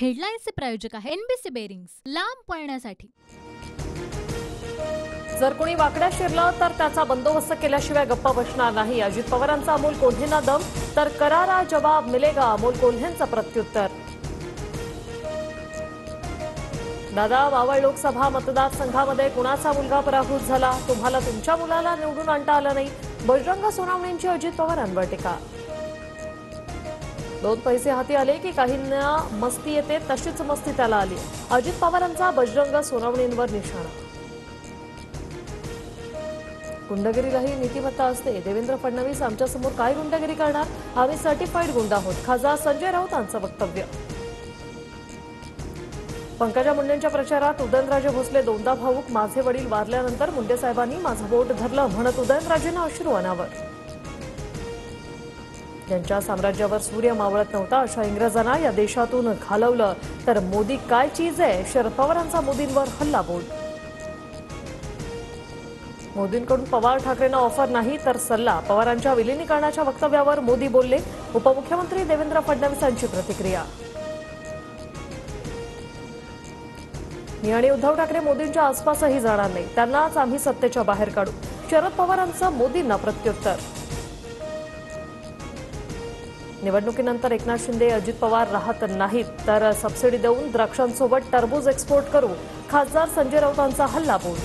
हेडलाईन्सचे प्रायोजक आहे NBC bearings, लांब पळण्यासाठी। जर कोणी वाकड्यात शिरलं तर त्याचा बंदोबस्त केल्याशिवाय गप्पा बसणार नाही। अजित पवारांचा अमोल कोल्हेंना दम, तर करारा जवाब मिलेगा, अमोल कोल्हेंचं प्रत्युत्तर। दादा, मावळ लोकसभा मतदारसंघामध्ये कुणाचा मुलगा पराभूत झाला? तुम्हाला तुमच्या मुलाला निवडून आणता आलं नाही, बजरंग सोनवणेंची अजित पवारांवर टीका। दोन पैसे हाती आले की काहींना मस्ती येते, तशीच मस्ती त्याला आली। अजित पवारांचा बजरंग सोनवणेंवर निशाणा। गुंडगिरीलाही नीतिमत्ता असते, देवेंद्र फडणवीस आमच्यासमोर काय गुंडगिरी करणार? आम्ही सर्टिफाईड गुंड आहोत, खासदार संजय राऊतांचं वक्तव्य। पंकजा मुंडेंच्या प्रचारात उदयनराजे भोसले दोनदा भावूक, माझे वडील वारल्यानंतर मुंडे साहेबांनी माझं बोट धरलं म्हणत उदयनराजेंना अश्रू अनावर। ज्यांच्या साम्राज्यावर सूर्य मावळत नव्हता अशा इंग्रजांना या देशातून घालवलं, तर मोदी काय चीज आहे? शरद पवारांचा मोदींवर हल्ला बोल। मोदींकडून पवार ठाकरेंना ऑफर नाही तर सल्ला, पवारांच्या विलिनीकरणाच्या वक्तव्यावर मोदी बोलले। उपमुख्यमंत्री देवेंद्र फडणवीसांची प्रतिक्रिया। मी आणि उद्धव ठाकरे मोदींच्या आसपासही जाणार नाही, त्यांनाच आम्ही सत्तेच्या बाहेर काढू, शरद पवारांचं मोदींना प्रत्युत्तर। निवडणुकीनंतर एकनाथ शिंदे अजित पवार राहत नाहीत तर सबसिडी देऊन द्राक्षांसोबत टरबूज एक्सपोर्ट करू, खासदार संजय राऊतांचा हल्ला बोल।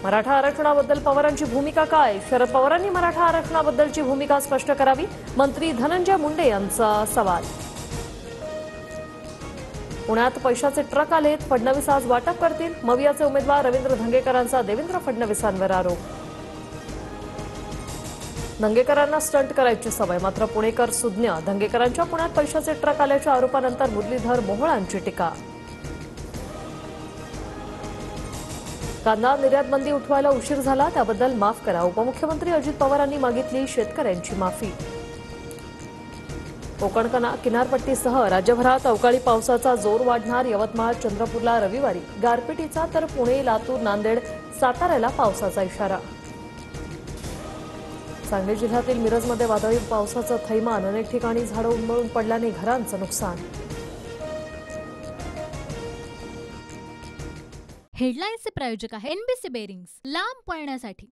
मराठा आरक्षणाबद्दल पवारांची भूमिका काय? शरद पवारांनी मराठा आरक्षणाबद्दलची भूमिका स्पष्ट करावी, मंत्री धनंजय मुंडे यांचा सवाल। पुण्यात पैशाचे ट्रक आलेत, फडणवीस आज वाटप करतील, मवियाचे उमेदवार रवींद्र धंगेकरांचा देवेंद्र फडणवीसांवर आरोप। धंगेकरांना स्टंट करायची सवय, मात्र पुणेकर सुज्ञ, धंगेकरांच्या पुण्यात पैशाचे ट्रक आल्याच्या आरोपानंतर मुरलीधर मोहोळांची टीका। कांदा निर्यात बंदी उठवायला उशीर झाला त्याबद्दल माफ करा, उपमुख्यमंत्री अजित पवारांनी मागितली शेतकऱ्यांची माफी। कोकण किनारपट्टीसह राज्यभरात अवकाळी पावसाचा जोर वाढणार, यवतमाळ चंद्रपूरला रविवारी गारपिटीचा तर पुणे लातूर नांदेड साताऱ्याला पावसाचा इशारा। सांगली जिल्ह्यातील मिरजमध्ये वादळी पावसाचं थैमान, अनेक ठिकाणी झाडं उन्मळून पडल्याने घरांचं नुकसान। हेडलाईन्सचे प्रायोजक आहे एनबीसी बेरिंग्स, लांब पळण्यासाठी।